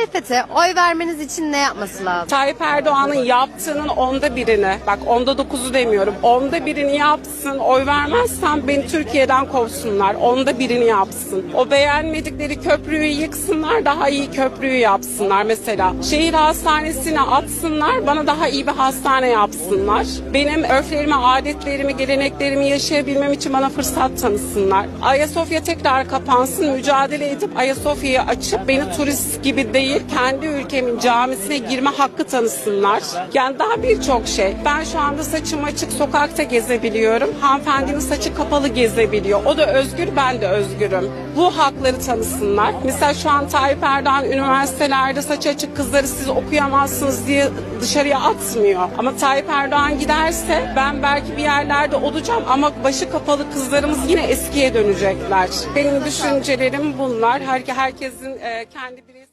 Muhalefete oy vermeniz için ne yapması lazım? Tayyip Erdoğan'ın yaptığının 1/10'ünü, bak 9'u demiyorum, 1/10'ünü yapsın. Oy vermezsen beni Türkiye'den kovsunlar. 1/10'ünü yapsın. O beğenmedikleri köprüyü yıksınlar, daha iyi köprüyü yapsınlar mesela. Şehir hastanesine atsınlar, bana daha iyi bir hastane yapsınlar. Benim örflerimi, adetlerimi, geleneklerimi yaşayabilmem için bana fırsat tanısınlar. Ayasofya tekrar kapansın, mücadele edip Ayasofya'yı açıp beni turist gibi değil, kendi ülkemin camisine girme hakkı tanısınlar. Yani daha birçok şey. Ben şu anda saçım açık sokakta gezebiliyorum. Hanımefendinin saçı kapalı gezebiliyor. O da özgür, ben de özgürüm. Bu hakları tanısınlar. Mesela şu an Tayyip Erdoğan üniversitelerde saç açık kızları siz okuyamazsınız diye dışarıya atmıyor. Ama Tayyip Erdoğan giderse ben belki bir yerlerde olacağım ama başı kapalı kızlarımız yine eskiye dönecekler. Benim düşüncelerim bunlar. Herkesin kendi bireysel